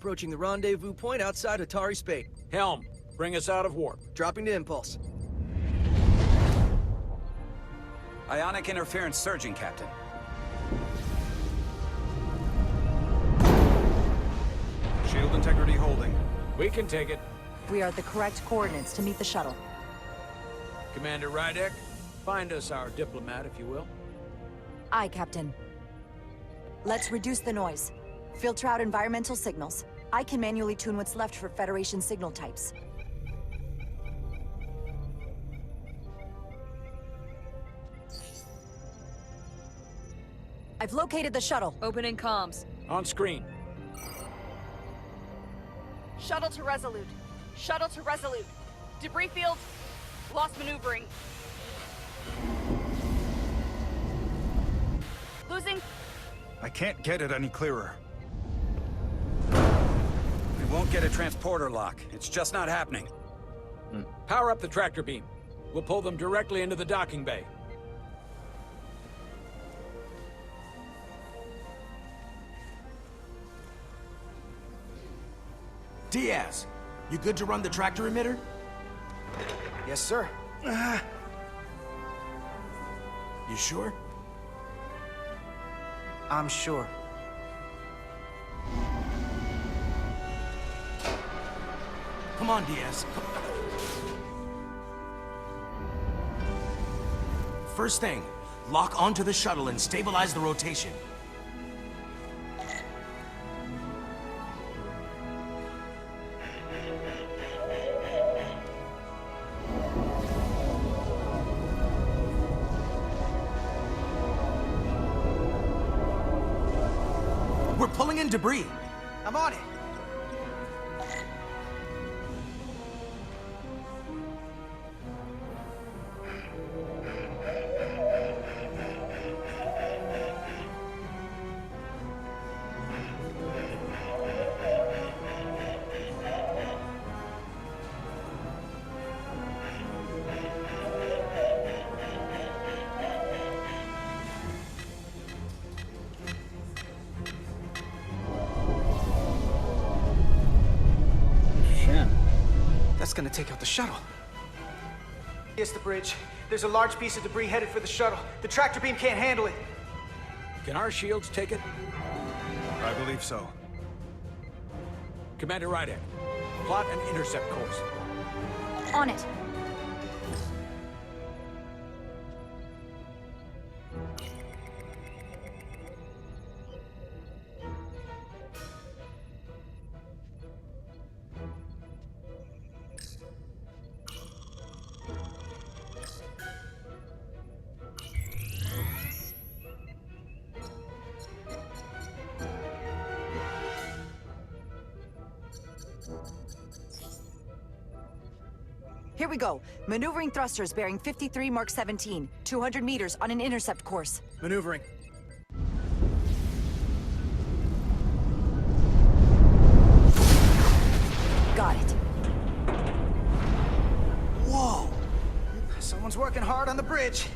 approaching the rendezvous point outside Atari Spade. Helm, bring us out of warp. Dropping to impulse. Ionic interference surging, Captain. Shield integrity holding. We can take it. We are at the correct coordinates to meet the shuttle. Commander Rydek, find us our diplomat, if you will. Aye, Captain. Let's reduce the noise. Filter out environmental signals. I can manually tune what's left for Federation signal types. I've located the shuttle. Opening comms. On screen. Shuttle to Resolute. Shuttle to Resolute. Debris field. Lost maneuvering. Losing. I can't get it any clearer. We won't get a transporter lock. It's just not happening. Power up the tractor beam. We'll pull them directly into the docking bay. Diaz, you good to run the tractor emitter? Yes, sir. You sure? I'm sure. Come on, Diaz. First thing, lock onto the shuttle and stabilize the rotation. We're pulling in debris. I'm on it. That's gonna take out the shuttle. It's the bridge. There's a large piece of debris headed for the shuttle. The tractor beam can't handle it. Can our shields take it? I believe so. Commander Rydek, plot an intercept course. On it. Here we go. Maneuvering thrusters bearing 53 Mark 17, 200 meters on an intercept course. Maneuvering. Got it. Whoa! Someone's working hard on the bridge.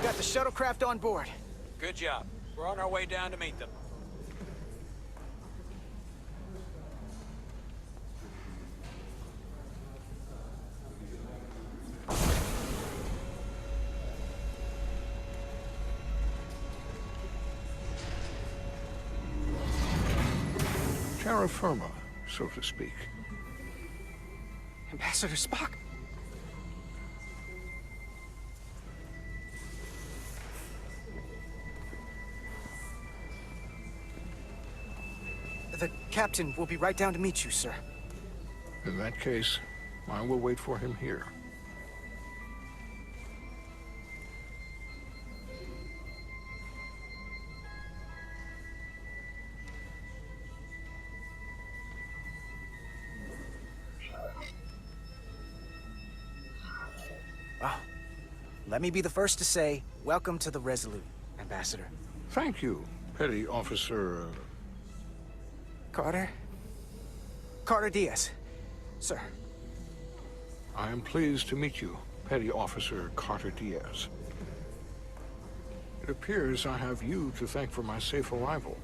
Got the shuttlecraft on board. Good job. We're on our way down to meet them. Terra firma, so to speak. Ambassador Spock. The captain will be right down to meet you, sir. In that case, I will wait for him here. let me be the first to say, welcome to the Resolute, Ambassador. Thank you, Petty Officer... Carter? Carter Diaz. Sir. I am pleased to meet you, Petty Officer Carter Diaz. It appears I have you to thank for my safe arrival.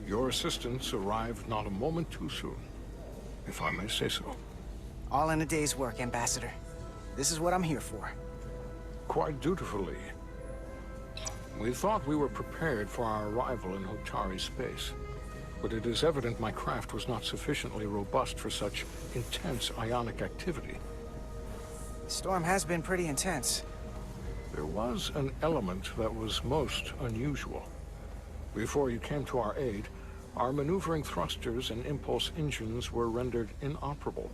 Your assistance arrived not a moment too soon, if I may say so. All in a day's work, Ambassador. This is what I'm here for. Quite dutifully. We thought we were prepared for our arrival in Hotari space, but it is evident my craft was not sufficiently robust for such intense ionic activity. The storm has been pretty intense. There was an element that was most unusual. Before you came to our aid, our maneuvering thrusters and impulse engines were rendered inoperable.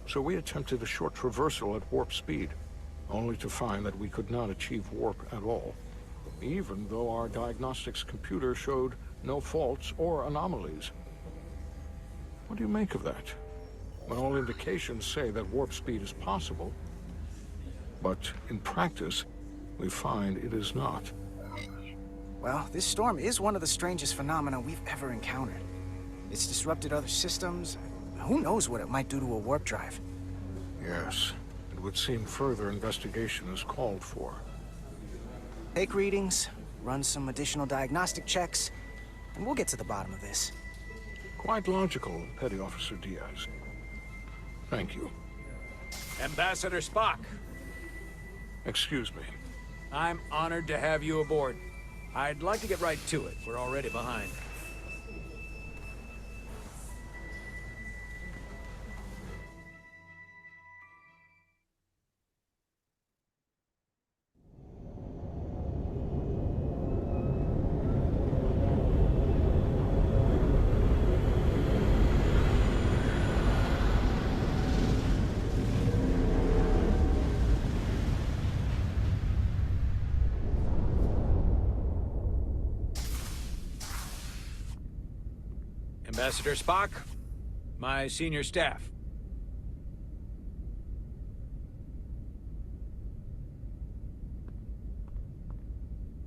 So we attempted a short traversal at warp speed, only to find that we could not achieve warp at all, even though our diagnostics computer showed no faults or anomalies. What do you make of that? When all indications say that warp speed is possible, but in practice, we find it is not. Well, this storm is one of the strangest phenomena we've ever encountered. It's disrupted other systems. Who knows what it might do to a warp drive? Yes, it would seem further investigation is called for. Take readings, run some additional diagnostic checks, and we'll get to the bottom of this. Quite logical, Petty Officer Diaz. Thank you. Ambassador Spock, Excuse me. I'm honored to have you aboard. I'd like to get right to it. We're already behind. Ambassador Spock, my senior staff.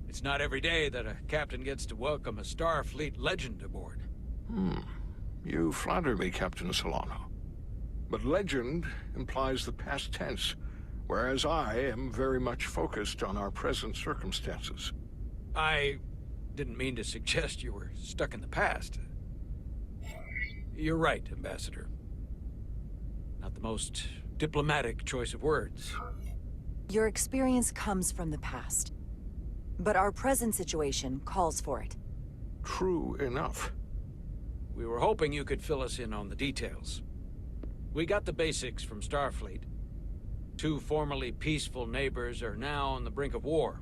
It's not every day that a captain gets to welcome a Starfleet legend aboard. You flatter me, Captain Solano. But legend implies the past tense, whereas I am very much focused on our present circumstances. I didn't mean to suggest you were stuck in the past. You're right, Ambassador. Not the most diplomatic choice of words. Your experience comes from the past. But our present situation calls for it. True enough. We were hoping you could fill us in on the details. We got the basics from Starfleet. Two formerly peaceful neighbors are now on the brink of war.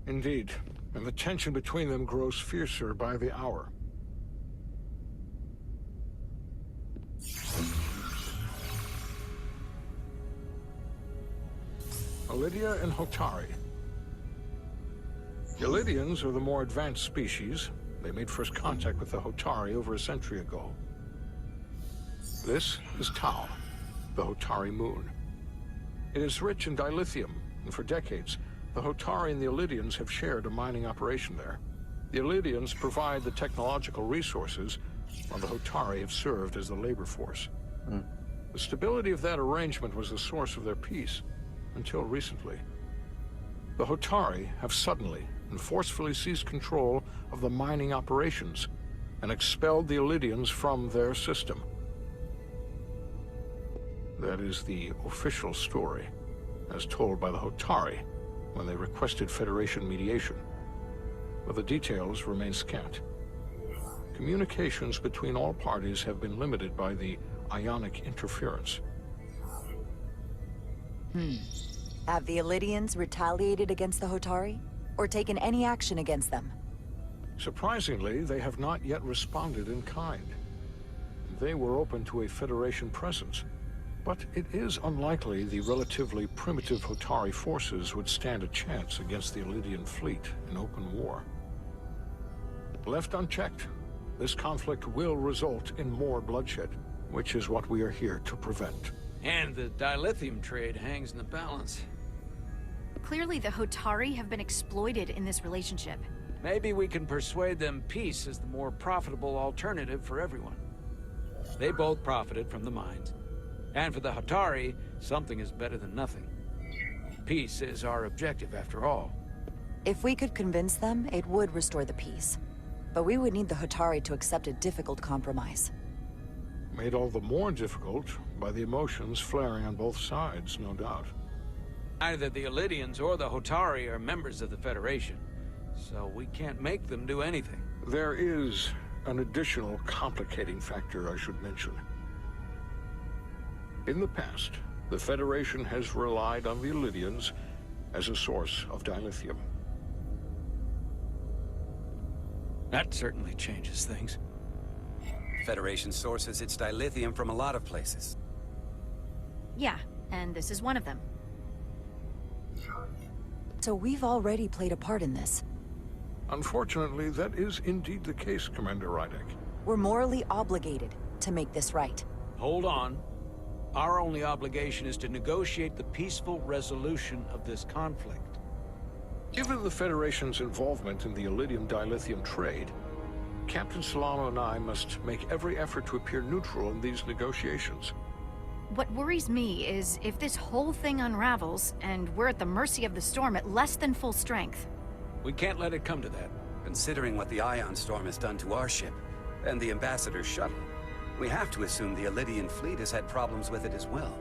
Indeed, and the tension between them grows fiercer by the hour. Lydia and Hotari. The Lydians are the more advanced species. They made first contact with the Hotari over a century ago. This is Tau, the Hotari moon. It is rich in dilithium, and for decades, the Hotari and the Lydians have shared a mining operation there. The Lydians provide the technological resources, while the Hotari have served as the labor force. The stability of that arrangement was the source of their peace, until recently. The Hotari have suddenly and forcefully seized control of the mining operations and expelled the Lydians from their system. That is the official story, as told by the Hotari when they requested Federation mediation, but the details remain scant. Communications between all parties have been limited by the ionic interference. Have the Elydians retaliated against the Hotari? Or taken any action against them? Surprisingly, they have not yet responded in kind. They were open to a Federation presence, but it is unlikely the relatively primitive Hotari forces would stand a chance against the Elydian fleet in open war. Left unchecked, this conflict will result in more bloodshed, which is what we are here to prevent. And the dilithium trade hangs in the balance. Clearly, the Hotari have been exploited in this relationship. Maybe we can persuade them peace is the more profitable alternative for everyone. They both profited from the mines. And for the Hotari, something is better than nothing. Peace is our objective, after all. If we could convince them, it would restore the peace. But we would need the Hotari to accept a difficult compromise. Made all the more difficult by the emotions flaring on both sides, no doubt. Neither the Elydians or the Hotari are members of the Federation, so we can't make them do anything. There is an additional complicating factor I should mention. In the past, the Federation has relied on the Elydians as a source of dilithium. That certainly changes things. Federation sources its dilithium from a lot of places. Yeah, and this is one of them. So we've already played a part in this. Unfortunately, that is indeed the case, Commander Rydek. We're morally obligated to make this right. Hold on. Our only obligation is to negotiate the peaceful resolution of this conflict. Given the Federation's involvement in the Elydium dilithium trade, Captain Solano and I must make every effort to appear neutral in these negotiations. What worries me is if this whole thing unravels, and we're at the mercy of the storm at less than full strength. We can't let it come to that. Considering what the Ion Storm has done to our ship, and the Ambassador's shuttle, we have to assume the Elydian fleet has had problems with it as well.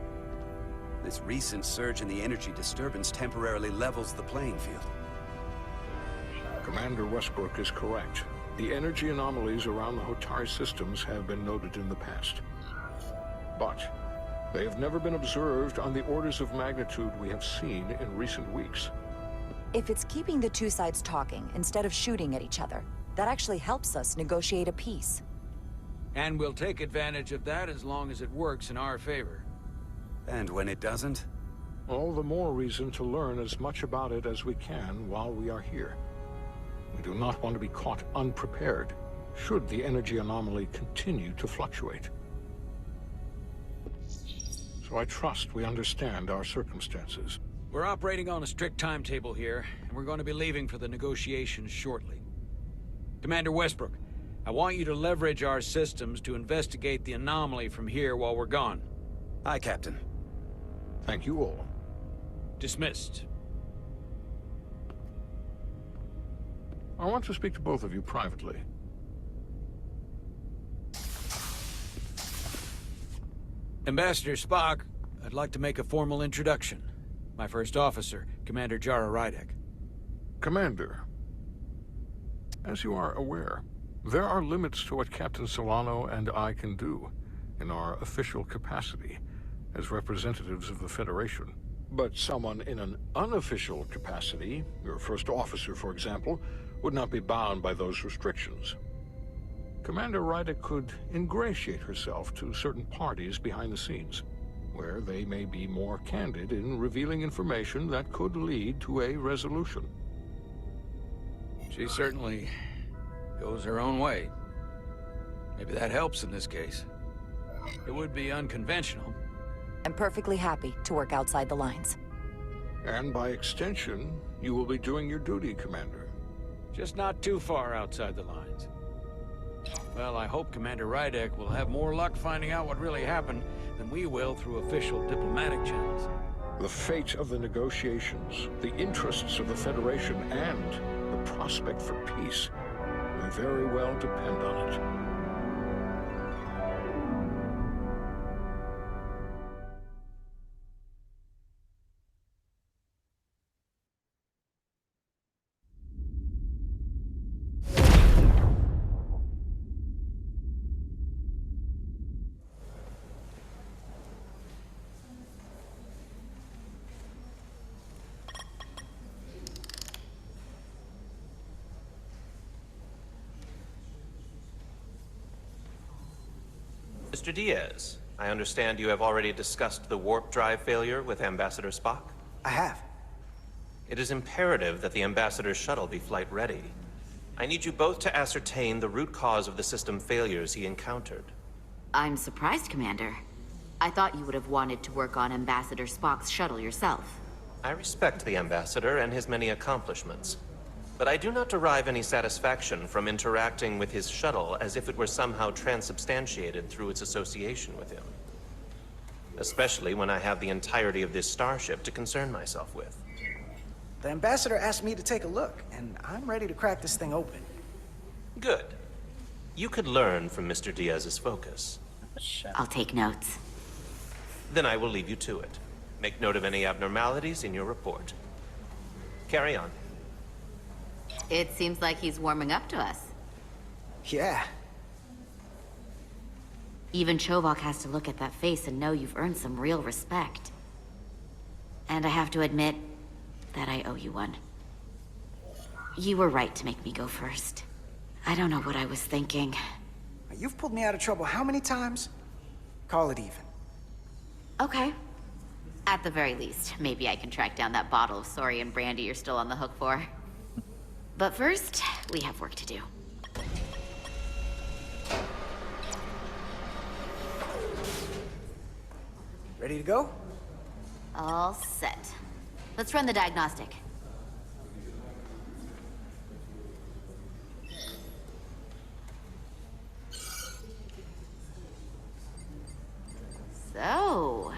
This recent surge in the energy disturbance temporarily levels the playing field. Commander Westbrook is correct. The energy anomalies around the Hotari systems have been noted in the past. But they have never been observed on the orders of magnitude we have seen in recent weeks. If it's keeping the two sides talking instead of shooting at each other, that actually helps us negotiate a peace. And we'll take advantage of that as long as it works in our favor. And when it doesn't? All the more reason to learn as much about it as we can while we are here. We do not want to be caught unprepared, should the energy anomaly continue to fluctuate. So I trust we understand our circumstances. We're operating on a strict timetable here, and we're going to be leaving for the negotiations shortly. Commander Westbrook, I want you to leverage our systems to investigate the anomaly from here while we're gone. Aye, Captain. Thank you all. Dismissed. I want to speak to both of you privately. Ambassador Spock, I'd like to make a formal introduction. My first officer, Commander Jara Rydek. Commander, as you are aware, there are limits to what Captain Solano and I can do in our official capacity as representatives of the Federation. But someone in an unofficial capacity, your first officer, for example, would not be bound by those restrictions. Commander Rydek could ingratiate herself to certain parties behind the scenes, where they may be more candid in revealing information that could lead to a resolution. She certainly goes her own way. Maybe that helps in this case. It would be unconventional. I'm perfectly happy to work outside the lines. And by extension, you will be doing your duty, Commander. Just not too far outside the lines. Well, I hope Commander Rydek will have more luck finding out what really happened than we will through official diplomatic channels. The fate of the negotiations, the interests of the Federation, and the prospect for peace may very well depend on it. Mr. Diaz, I understand you have already discussed the warp drive failure with Ambassador Spock? I have. It is imperative that the Ambassador's shuttle be flight ready. I need you both to ascertain the root cause of the system failures he encountered. I'm surprised, Commander. I thought you would have wanted to work on Ambassador Spock's shuttle yourself. I respect the Ambassador and his many accomplishments, but I do not derive any satisfaction from interacting with his shuttle as if it were somehow transubstantiated through its association with him. Especially when I have the entirety of this starship to concern myself with. The Ambassador asked me to take a look, and I'm ready to crack this thing open. Good. You could learn from Mr. Diaz's focus. I'll take notes. Then I will leave you to it. Make note of any abnormalities in your report. Carry on. It seems like he's warming up to us. Yeah. Even Chovok has to look at that face and know you've earned some real respect. And I have to admit that I owe you one. You were right to make me go first. I don't know what I was thinking. You've pulled me out of trouble how many times? Call it even. Okay. At the very least, maybe I can track down that bottle of Saurian brandy you're still on the hook for. But first, we have work to do. Ready to go? All set. Let's run the diagnostic. So...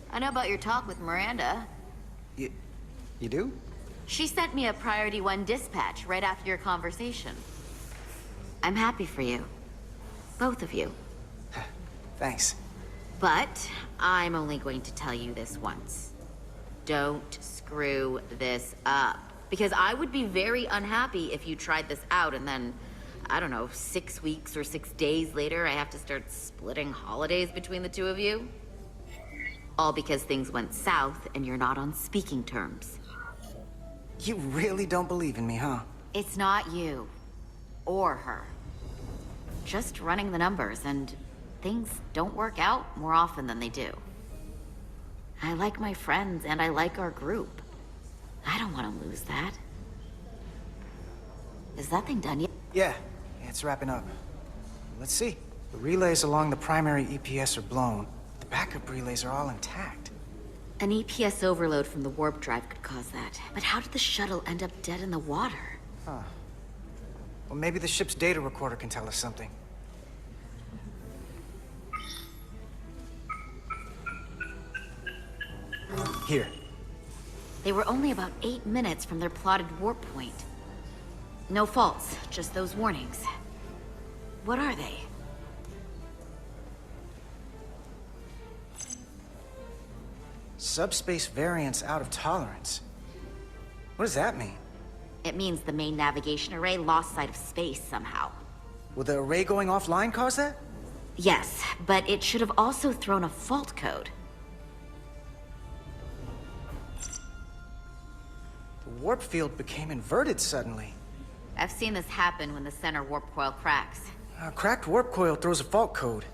I know about your talk with Miranda. You do? She sent me a Priority 1 dispatch right after your conversation. I'm happy for you. Both of you. Thanks. But I'm only going to tell you this once. Don't screw this up. Because I would be very unhappy if you tried this out and then, I don't know, 6 weeks or 6 days later, I have to start splitting holidays between the two of you. All because things went south and you're not on speaking terms. You really don't believe in me, huh? It's not you. Or her. Just running the numbers, and things don't work out more often than they do. I like my friends, and I like our group. I don't want to lose that. Is that thing done yet? Yeah, it's wrapping up. Let's see. The relays along the primary EPS are blown. The backup relays are all intact. An EPS overload from the warp drive could cause that. But how did the shuttle end up dead in the water? Huh. Well, maybe the ship's data recorder can tell us something. Here. They were only about 8 minutes from their plotted warp point. No faults, just those warnings. What are they? Subspace variance out of tolerance. What does that mean? It means the main navigation array lost sight of space somehow. Will the array going offline cause that? Yes, but it should have also thrown a fault code. The warp field became inverted suddenly. I've seen this happen when the center warp coil cracks. A cracked warp coil throws a fault code.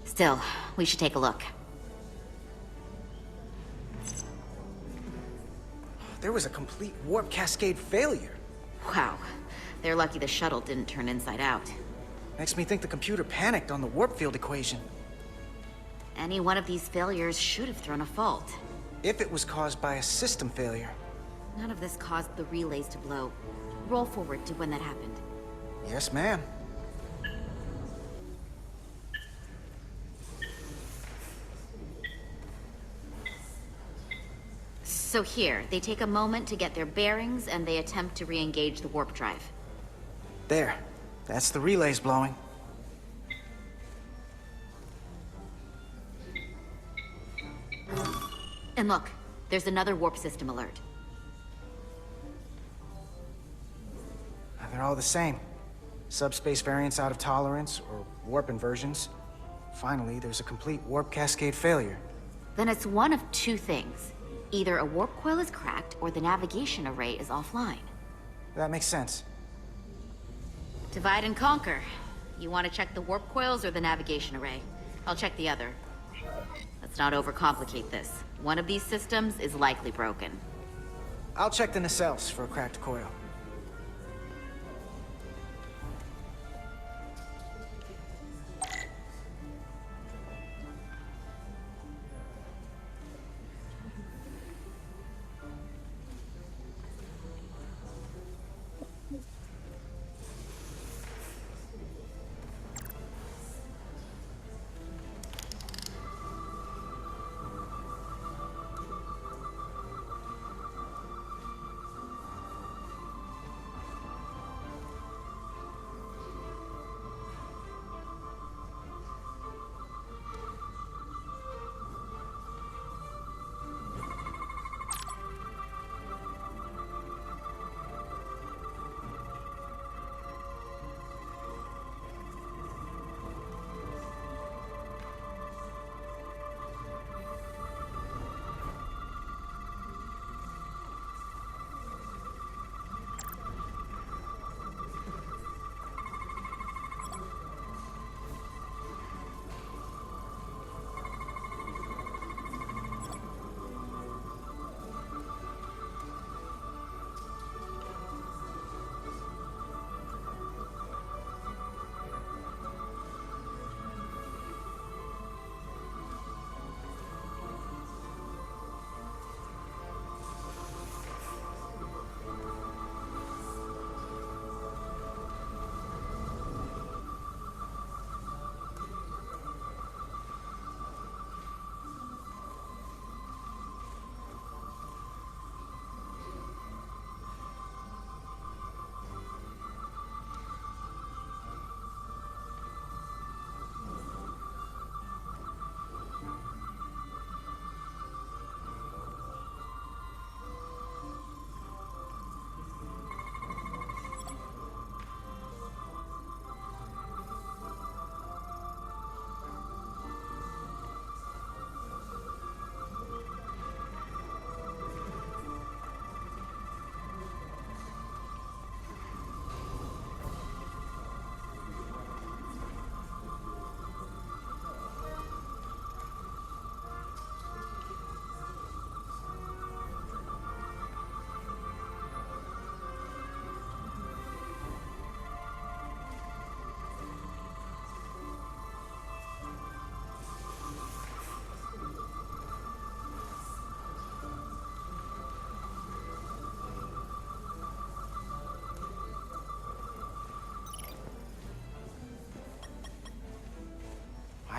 Still, we should take a look. There was a complete warp cascade failure. Wow. They're lucky the shuttle didn't turn inside out. Makes me think the computer panicked on the warp field equation. Any one of these failures should have thrown a fault. If it was caused by a system failure. None of this caused the relays to blow. Roll forward to when that happened. Yes, ma'am. So here, they take a moment to get their bearings and they attempt to re-engage the warp drive. There. That's the relays blowing. And look, there's another warp system alert. They're all the same. Subspace variance out of tolerance, or warp inversions. Finally, there's a complete warp cascade failure. Then it's one of two things. Either a warp coil is cracked, or the navigation array is offline. That makes sense. Divide and conquer. You want to check the warp coils or the navigation array? I'll check the other. Let's not overcomplicate this. One of these systems is likely broken. I'll check the nacelles for a cracked coil.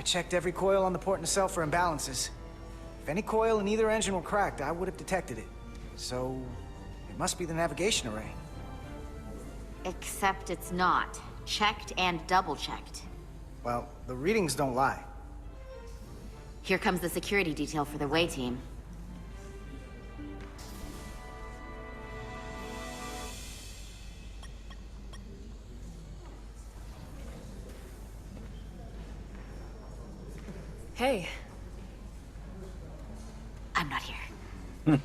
I checked every coil on the port nacelle for imbalances. If any coil in either engine were cracked, I would have detected it. So, it must be the navigation array. Except it's not. Checked and double-checked. Well, the readings don't lie. Here comes the security detail for the way team. Hey. I'm not here.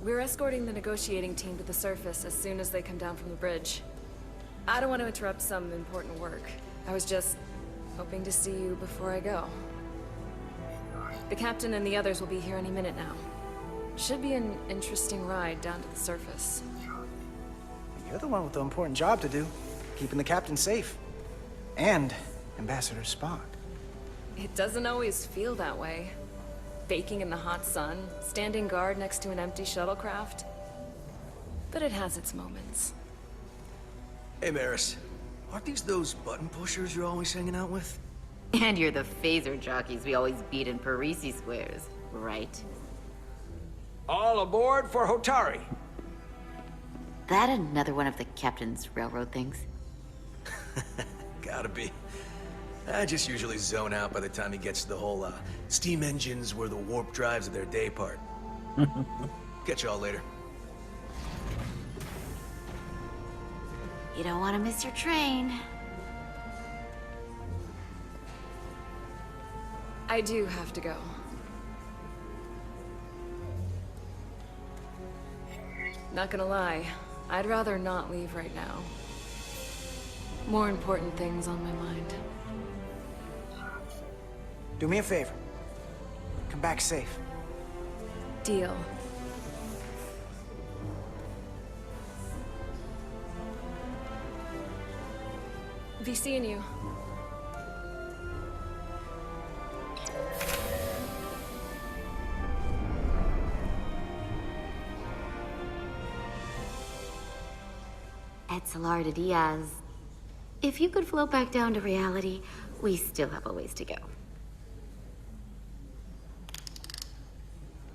We're escorting the negotiating team to the surface as soon as they come down from the bridge. I don't want to interrupt some important work. I was just hoping to see you before I go. The captain and the others will be here any minute now. Should be an interesting ride down to the surface. You're the one with the important job to do. Keeping the captain safe. And Ambassador Spock. It doesn't always feel that way. Baking in the hot sun, standing guard next to an empty shuttlecraft. But it has its moments. Hey, Maris. Aren't these those button pushers you're always hanging out with? And you're the phaser jockeys we always beat in Parisi squares, right? All aboard for Hotari. That another one of the captain's railroad things? Gotta be. I just usually zone out by the time he gets to the whole, steam engines were the warp drives of their day part. Catch y'all later. You don't want to miss your train. I do have to go. Not gonna lie, I'd rather not leave right now. More important things on my mind. Do me a favor. Come back safe. Deal. Be seeing you. Etzelar Diaz. If you could float back down to reality, we still have a ways to go.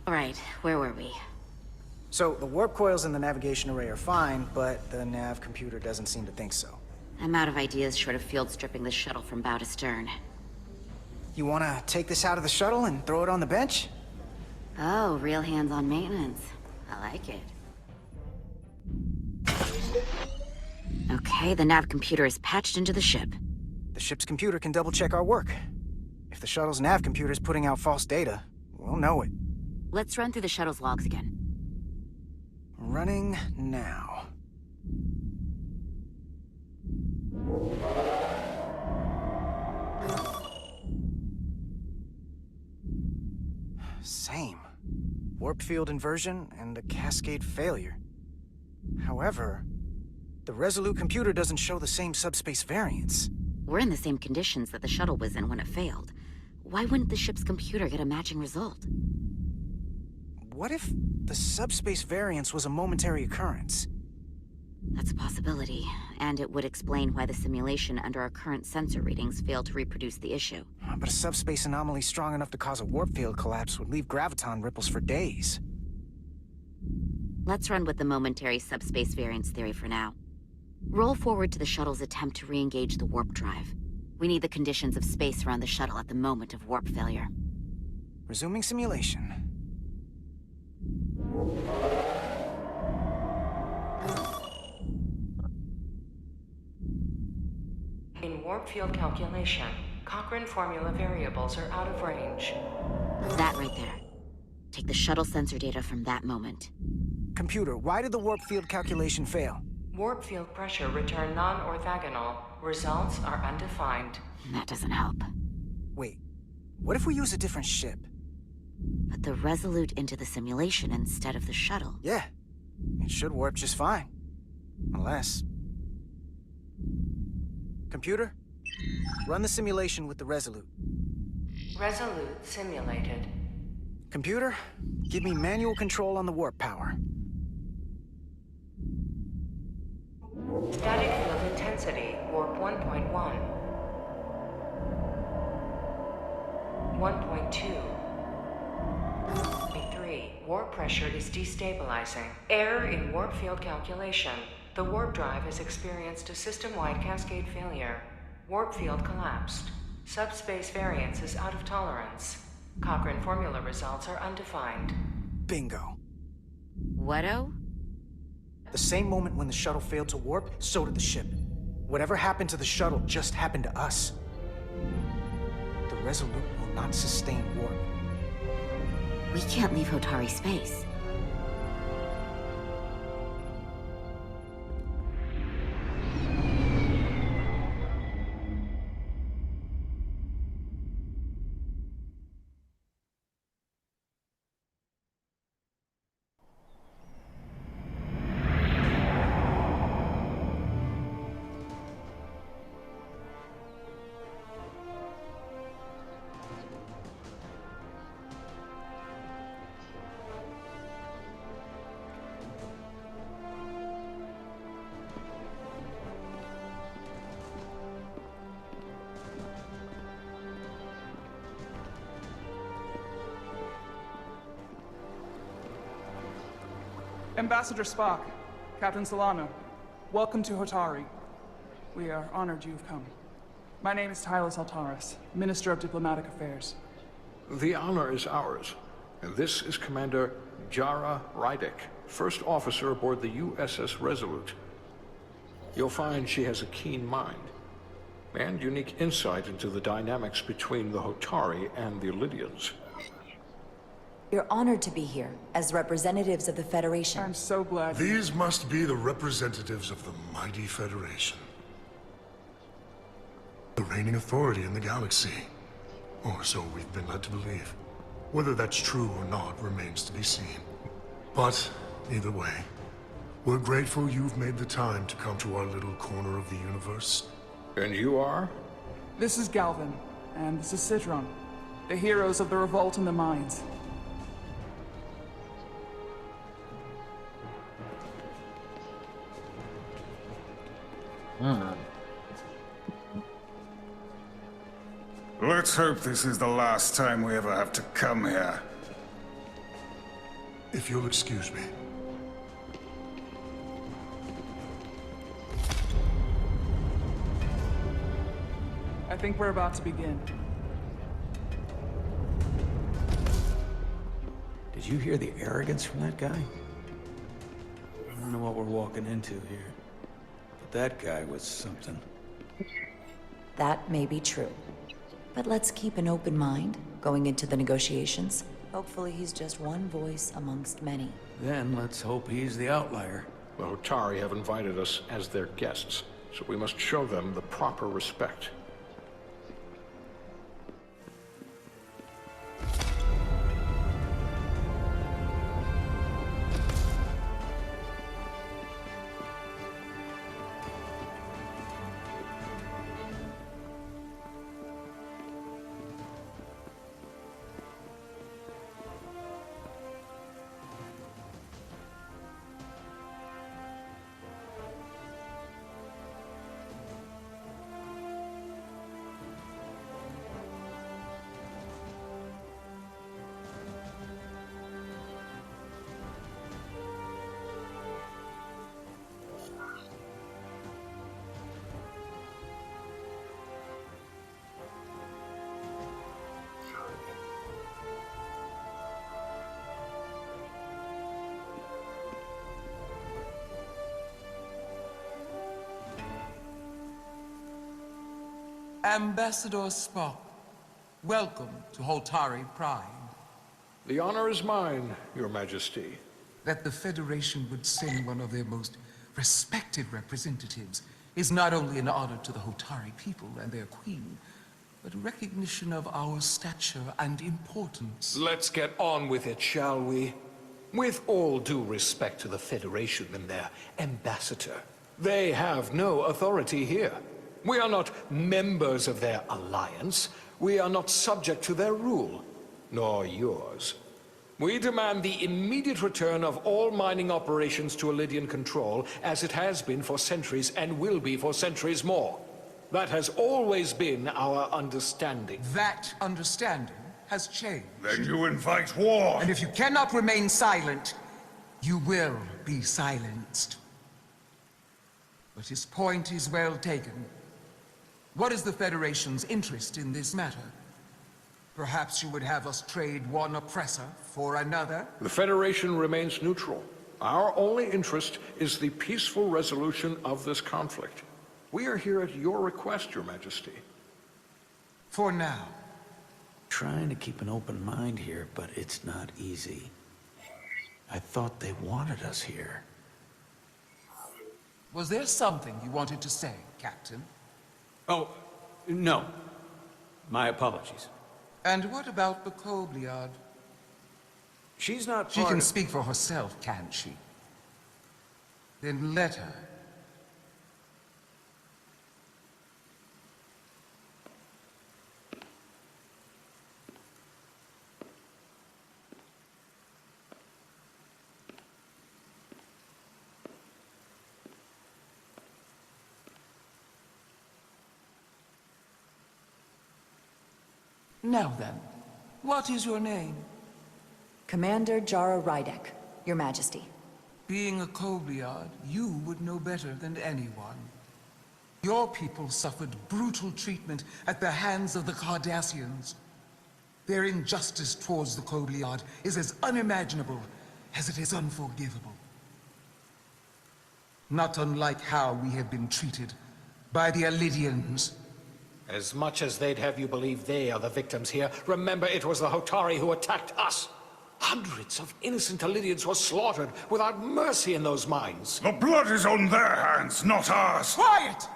Alright, where were we? So, the warp coils in the navigation array are fine, but the nav computer doesn't seem to think so. I'm out of ideas short of field stripping the shuttle from bow to stern. You wanna take this out of the shuttle and throw it on the bench? Oh, real hands-on maintenance. I like it. Okay, the nav computer is patched into the ship. The ship's computer can double-check our work. If the shuttle's nav computer is putting out false data, we'll know it. Let's run through the shuttle's logs again. Running now. Same. Warp field inversion and a cascade failure. However, the Resolute computer doesn't show the same subspace variance. We're in the same conditions that the shuttle was in when it failed. Why wouldn't the ship's computer get a matching result? What if the subspace variance was a momentary occurrence? That's a possibility, and it would explain why the simulation under our current sensor readings failed to reproduce the issue. But a subspace anomaly strong enough to cause a warp field collapse would leave graviton ripples for days. Let's run with the momentary subspace variance theory for now. Roll forward to the shuttle's attempt to re-engage the warp drive. We need the conditions of space around the shuttle at the moment of warp failure. Resuming simulation. In warp field calculation, Cochrane formula variables are out of range. That right there. Take the shuttle sensor data from that moment. Computer, why did the warp field calculation fail? Warp field pressure returned non-orthogonal. Results are undefined. That doesn't help. Wait, what if we use a different ship? Put the Resolute into the simulation instead of the shuttle. Yeah, it should warp just fine. Unless... Computer, run the simulation with the Resolute. Resolute simulated. Computer, give me manual control on the warp power. Static field intensity, warp 1.1. 1.2. 3. Warp pressure is destabilizing. Error in warp field calculation. The warp drive has experienced a system-wide cascade failure. Warp field collapsed. Subspace variance is out of tolerance. Cochrane formula results are undefined. Bingo. What-o? The same moment when the shuttle failed to warp, so did the ship. Whatever happened to the shuttle just happened to us. The Resolute will not sustain warp. We can't leave Hotari space. Ambassador Spock, Captain Solano, welcome to Hotari. We are honored you've come. My name is Tylos Altaris, Minister of Diplomatic Affairs. The honor is ours, and this is Commander Jara Rydick, first officer aboard the USS Resolute. You'll find she has a keen mind, and unique insight into the dynamics between the Hotari and the Illidians. We're honored to be here, as representatives of the Federation. I'm so glad. These must be the representatives of the mighty Federation. The reigning authority in the galaxy. Or so we've been led to believe. Whether that's true or not remains to be seen. But, either way, we're grateful you've made the time to come to our little corner of the universe. And you are? This is Galvin, and this is Citron, the heroes of the revolt in the mines. Let's hope this is the last time we ever have to come here. If you'll excuse me. I think we're about to begin. Did you hear the arrogance from that guy? I don't know what we're walking into here, but that guy was something. That may be true. But let's keep an open mind going into the negotiations. Hopefully he's just one voice amongst many. Then let's hope he's the outlier. The Hotari have invited us as their guests, so we must show them the proper respect. Ambassador Spock, welcome to Hotari Prime. The honor is mine, Your Majesty. That the Federation would send one of their most respected representatives is not only an honor to the Hotari people and their queen, but a recognition of our stature and importance. Let's get on with it, shall we? With all due respect to the Federation and their ambassador, they have no authority here. We are not members of their alliance. We are not subject to their rule, nor yours. We demand the immediate return of all mining operations to Illidian control, as it has been for centuries and will be for centuries more. That has always been our understanding. That understanding has changed. Then you invite war! And if you cannot remain silent, you will be silenced. But his point is well taken. What is the Federation's interest in this matter? Perhaps you would have us trade one oppressor for another? The Federation remains neutral. Our only interest is the peaceful resolution of this conflict. We are here at your request, Your Majesty. For now. Trying to keep an open mind here, but it's not easy. I thought they wanted us here. Was there something you wanted to say, Captain? Oh, no. My apologies. And what about the Kobliad? She's not She can speak for herself, can't she? Then let her. Now then, what is your name? Commander Jara Rydek, Your Majesty. Being a Kobliad, you would know better than anyone. Your people suffered brutal treatment at the hands of the Cardassians. Their injustice towards the Kobliad is as unimaginable as it is unforgivable. Not unlike how we have been treated by the Elidians. As much as they'd have you believe they are the victims here, remember it was the Hotari who attacked us. Hundreds of innocent Elidians were slaughtered without mercy in those mines. The blood is on their hands, not ours! Quiet!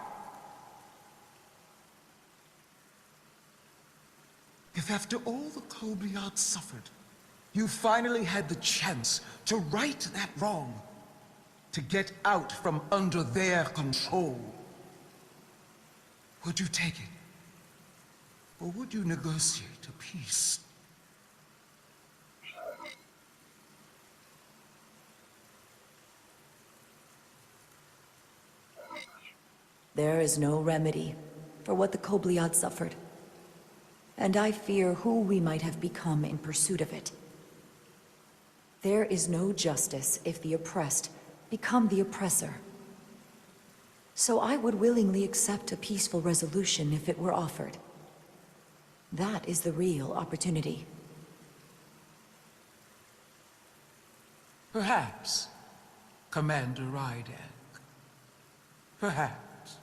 If after all the Kobliad suffered, you finally had the chance to right that wrong, to get out from under their control, would you take it? Or would you negotiate a peace? There is no remedy for what the Kobliad suffered. And I fear who we might have become in pursuit of it. There is no justice if the oppressed become the oppressor. So I would willingly accept a peaceful resolution if it were offered. That is the real opportunity. Perhaps, Commander Rydek. Perhaps.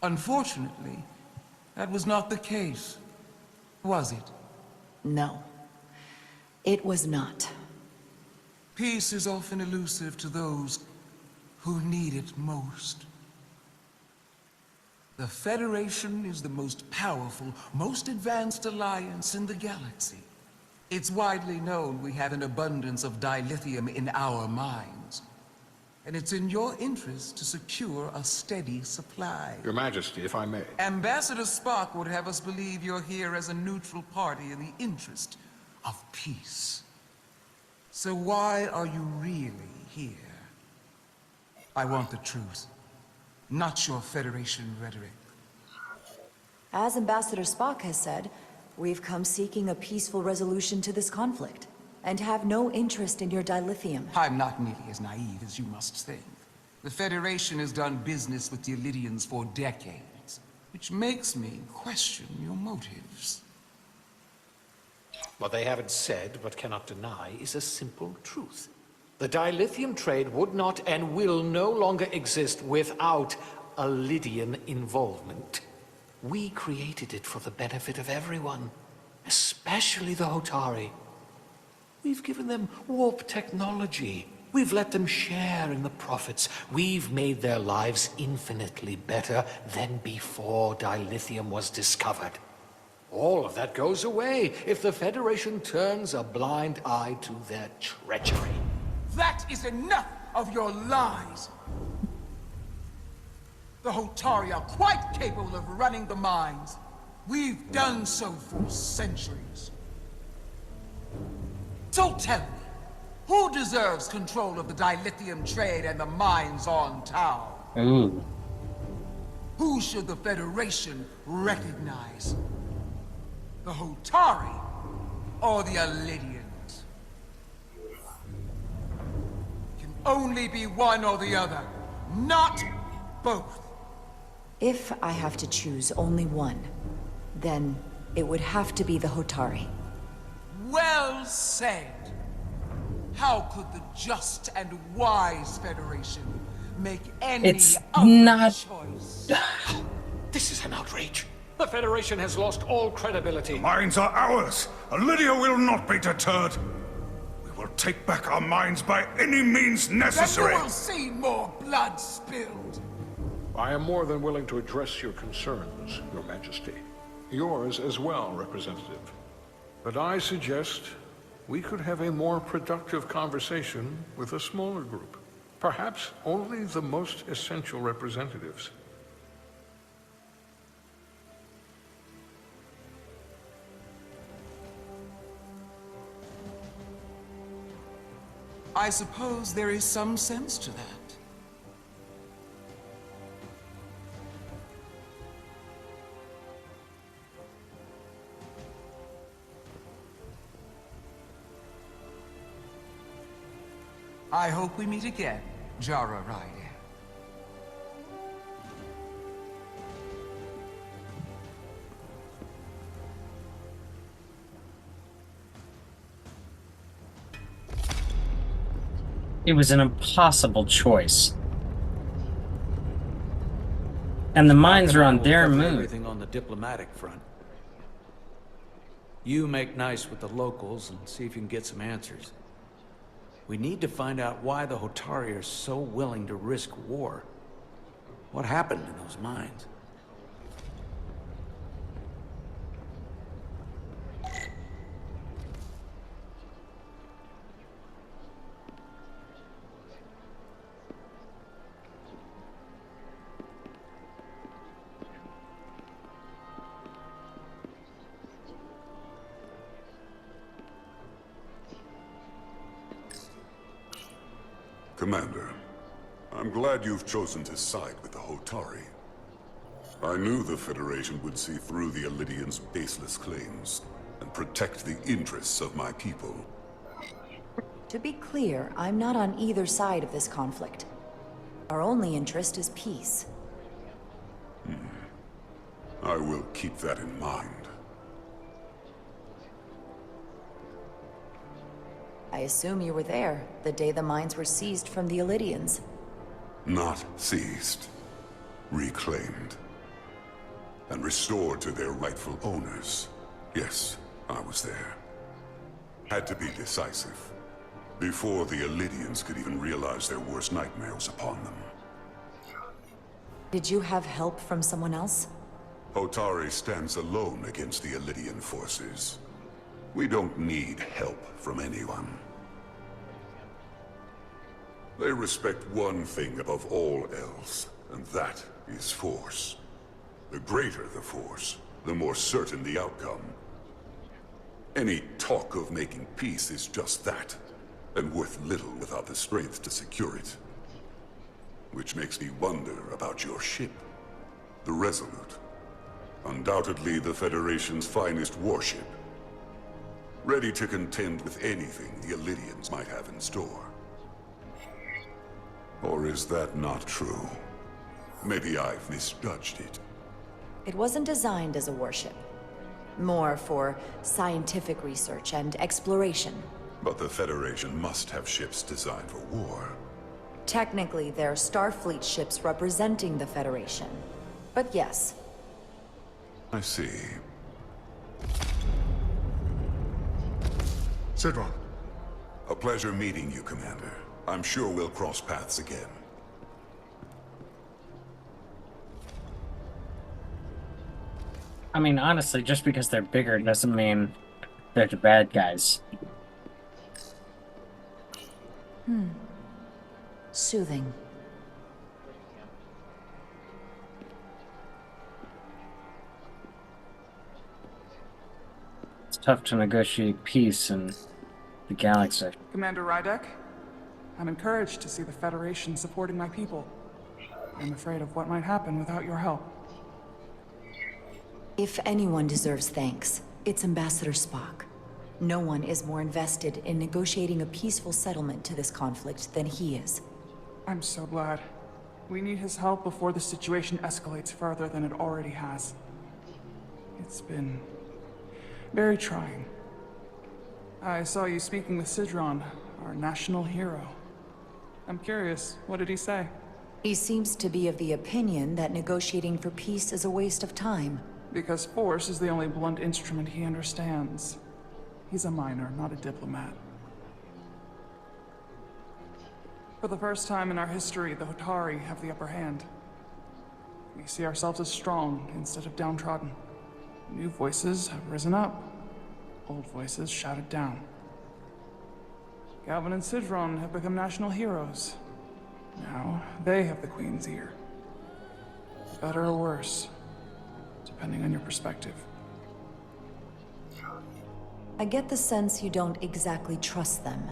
Unfortunately, that was not the case, was it? No, it was not. Peace is often elusive to those who need it most. The Federation is the most powerful, most advanced alliance in the galaxy. It's widely known we have an abundance of dilithium in our mines. And it's in your interest to secure a steady supply. Your Majesty, if I may. Ambassador Spock would have us believe you're here as a neutral party in the interest of peace. So why are you really here? I want the truth, not your Federation rhetoric. As Ambassador Spock has said, we've come seeking a peaceful resolution to this conflict, and have no interest in your dilithium. I'm not nearly as naive as you must think. The Federation has done business with the Elidians for decades, which makes me question your motives. What they haven't said, but cannot deny, is a simple truth. The dilithium trade would not and will no longer exist without Elidian involvement. We created it for the benefit of everyone, especially the Hotari. We've given them warp technology. We've let them share in the profits. We've made their lives infinitely better than before dilithium was discovered. All of that goes away if the Federation turns a blind eye to their treachery. That is enough of your lies! The Hotari are quite capable of running the mines. We've done so for centuries. So tell me, who deserves control of the dilithium trade and the mines on Tau? Who should the Federation recognize? The Hotari or the Alidians? Can only be one or the other, not both. If I have to choose only one, then it would have to be the Hotari. Well said. How could the just and wise Federation make any It's other not choice? This is an outrage. The Federation has lost all credibility. Mines are ours. Lydia will not be deterred. We will take back our mines by any means necessary. Then you will see more blood spilled. I am more than willing to address your concerns, Your Majesty. Yours as well, Representative. But I suggest we could have a more productive conversation with a smaller group. Perhaps only the most essential representatives. I suppose there is some sense to that. I hope we meet again, Jara Ryder. It was an impossible choice. And the mines are on their moon. Everything on the diplomatic front. You make nice with the locals and see if you can get some answers. We need to find out why the Hotari are so willing to risk war. What happened in those mines? Commander, I'm glad you've chosen to side with the Hotari. I knew the Federation would see through the Alidians' baseless claims and protect the interests of my people. To be clear, I'm not on either side of this conflict. Our only interest is peace. I will keep that in mind. I assume you were there, the day the mines were seized from the Alidians. Not seized. Reclaimed. And restored to their rightful owners. Yes, I was there. Had to be decisive. Before the Alidians could even realize their worst nightmares upon them. Did you have help from someone else? Hotari stands alone against the Alidian forces. We don't need help from anyone. They respect one thing above all else, and that is force. The greater the force, the more certain the outcome. Any talk of making peace is just that, and worth little without the strength to secure it. Which makes me wonder about your ship, the Resolute. Undoubtedly the Federation's finest warship. Ready to contend with anything the Alidians might have in store. Or is that not true? Maybe I've misjudged it. It wasn't designed as a warship. More for scientific research and exploration. But the Federation must have ships designed for war. Technically, they're Starfleet ships representing the Federation. But yes. I see. Sidron. A pleasure meeting you, Commander. I'm sure we'll cross paths again. I mean, honestly, just because they're bigger doesn't mean they're the bad guys. Soothing. It's tough to negotiate peace in the galaxy. Commander Rydek, I'm encouraged to see the Federation supporting my people. I'm afraid of what might happen without your help. If anyone deserves thanks, It's Ambassador Spock. No one is more invested in negotiating a peaceful settlement to this conflict than he is. I'm so glad. We need his help before the situation escalates further than it already has. It's been very trying. I saw you speaking with Sidron, our national hero. I'm curious, what did he say? He seems to be of the opinion that negotiating for peace is a waste of time. Because force is the only blunt instrument he understands. He's a miner, not a diplomat. For the first time in our history, the Hotari have the upper hand. We see ourselves as strong instead of downtrodden. New voices have risen up. Old voices shouted down. Galvin and Sidron have become national heroes. Now, they have the Queen's ear. Better or worse, depending on your perspective. I get the sense you don't exactly trust them.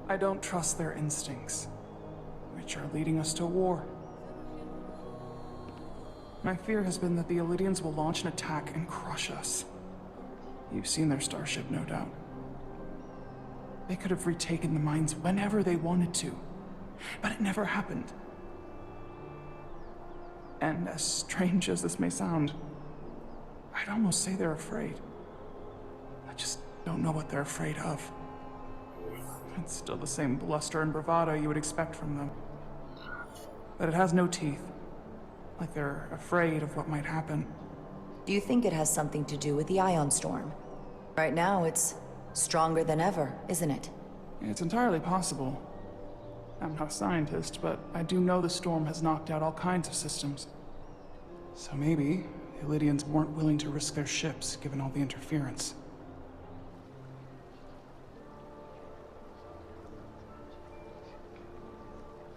I don't trust their instincts, which are leading us to war. My fear has been that the Illidians will launch an attack and crush us. You've seen their starship, no doubt. They could have retaken the mines whenever they wanted to, but it never happened. And as strange as this may sound, I'd almost say they're afraid. I just don't know what they're afraid of. It's still the same bluster and bravado you would expect from them. But it has no teeth. Like they're afraid of what might happen. Do you think it has something to do with the ion storm? Right now, it's stronger than ever, isn't it? It's entirely possible. I'm not a scientist, but I do know the storm has knocked out all kinds of systems. So maybe the Illidians weren't willing to risk their ships, given all the interference.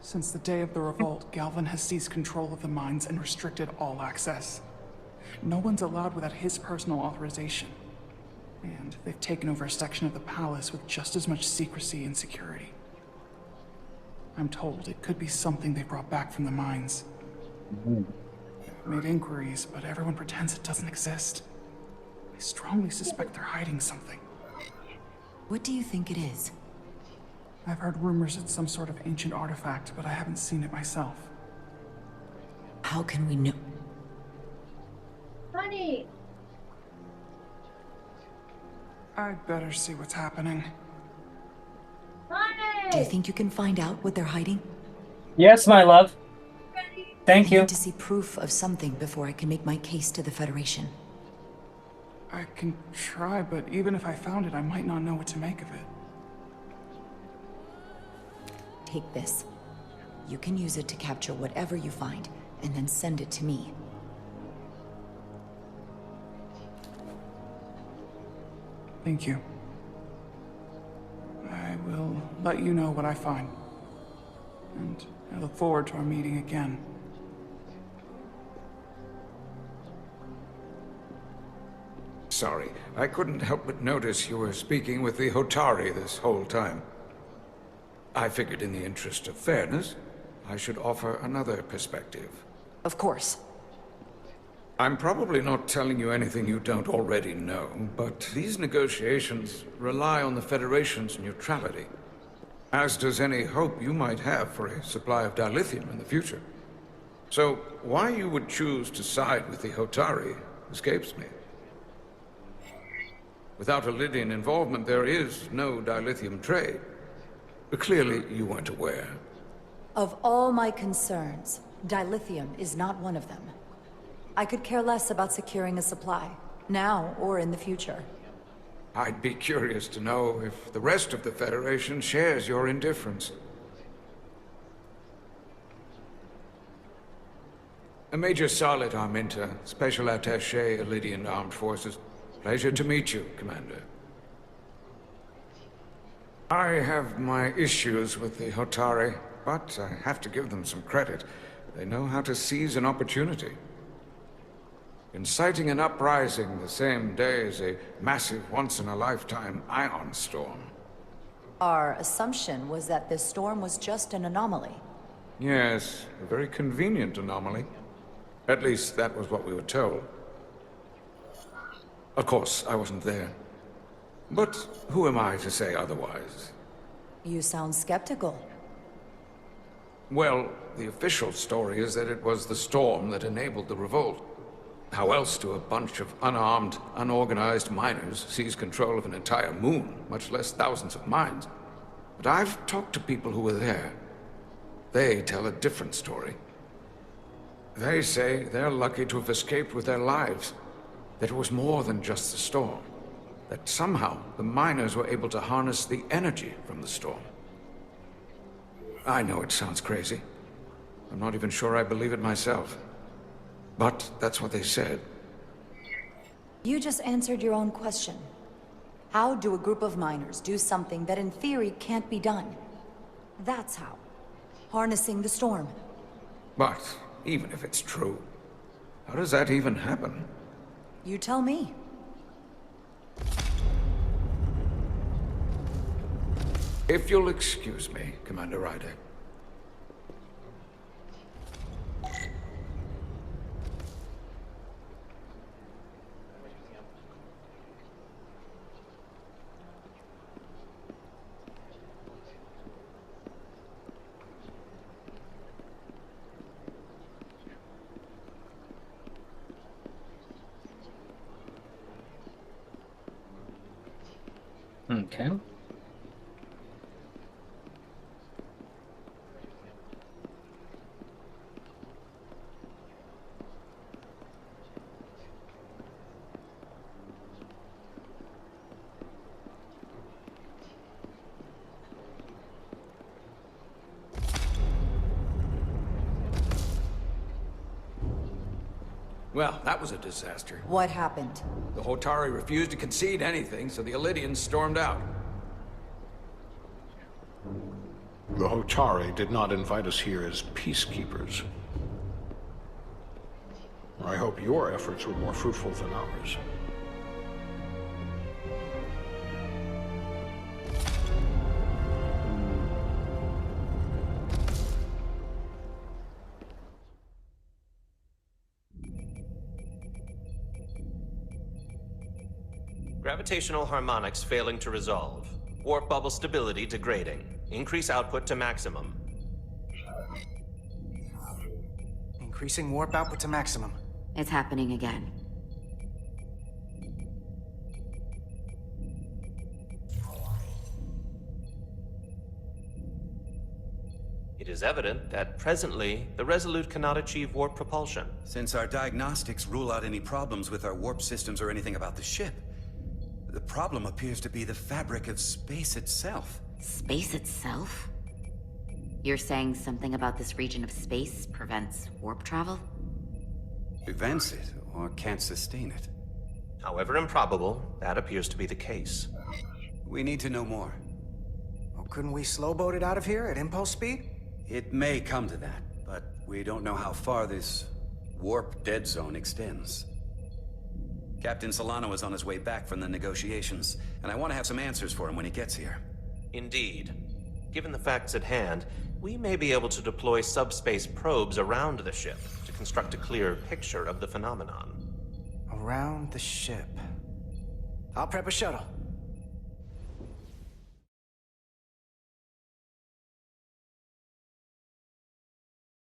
Since the day of the revolt, Galvin has seized control of the mines and restricted all access. No one's allowed without his personal authorization. And they've taken over a section of the palace with just as much secrecy and security. I'm told it could be something they brought back from the mines. I've made inquiries, but everyone pretends it doesn't exist. I strongly suspect they're hiding something. What do you think it is? I've heard rumors it's some sort of ancient artifact, but I haven't seen it myself. How can we know? Honey! I'd better see what's happening. Honey! Do you think you can find out what they're hiding? Yes, my love. Thank you. I need to see proof of something before I can make my case to the Federation. I can try, but even if I found it, I might not know what to make of it. Take this. You can use it to capture whatever you find, and then send it to me. Thank you. I will let you know what I find. And I look forward to our meeting again. Sorry, I couldn't help but notice you were speaking with the Hotari this whole time. I figured in the interest of fairness, I should offer another perspective. Of course. I'm probably not telling you anything you don't already know, but these negotiations rely on the Federation's neutrality, as does any hope you might have for a supply of dilithium in the future. So, why you would choose to side with the Hotari escapes me. Without Illidian involvement, there is no dilithium trade. But clearly, you weren't aware. Of all my concerns, dilithium is not one of them. I could care less about securing a supply, now or in the future. I'd be curious to know if the rest of the Federation shares your indifference. Major Salit Arminta, Special Attaché, Illidian Armed Forces. Pleasure to meet you, Commander. I have my issues with the Hotari, but I have to give them some credit. They know how to seize an opportunity. Inciting an uprising the same day as a massive once-in-a-lifetime ion storm. Our assumption was that this storm was just an anomaly. Yes, a very convenient anomaly. At least that was what we were told. Of course, I wasn't there. But who am I to say otherwise? You sound skeptical. Well, the official story is that it was the storm that enabled the revolt. How else do a bunch of unarmed, unorganized miners seize control of an entire moon, much less thousands of mines? But I've talked to people who were there. They tell a different story. They say they're lucky to have escaped with their lives. That it was more than just the storm. That somehow the miners were able to harness the energy from the storm. I know it sounds crazy. I'm not even sure I believe it myself. But that's what they said. You just answered your own question. How do a group of miners do something that in theory can't be done? That's how. Harnessing the storm. But even if it's true, how does that even happen? You tell me. If you'll excuse me, Commander Ryder. Okay. Well, that was a disaster. What happened? The Hotari refused to concede anything, so the Elydians stormed out. The Hotari did not invite us here as peacekeepers. I hope your efforts were more fruitful than ours. Gravitational harmonics failing to resolve. Warp bubble stability degrading. Increase output to maximum. Increasing warp output to maximum. It's happening again. It is evident that presently, the Resolute cannot achieve warp propulsion. Since our diagnostics rule out any problems with our warp systems or anything about the ship, the problem appears to be the fabric of space itself. Space itself? You're saying something about this region of space prevents warp travel? Prevents it, or can't sustain it. However improbable, that appears to be the case. We need to know more. Well, couldn't we slowboat it out of here at impulse speed? It may come to that, but we don't know how far this warp dead zone extends. Captain Solano is on his way back from the negotiations, and I want to have some answers for him when he gets here. Indeed. Given the facts at hand, we may be able to deploy subspace probes around the ship to construct a clear picture of the phenomenon. Around the ship. I'll prep a shuttle.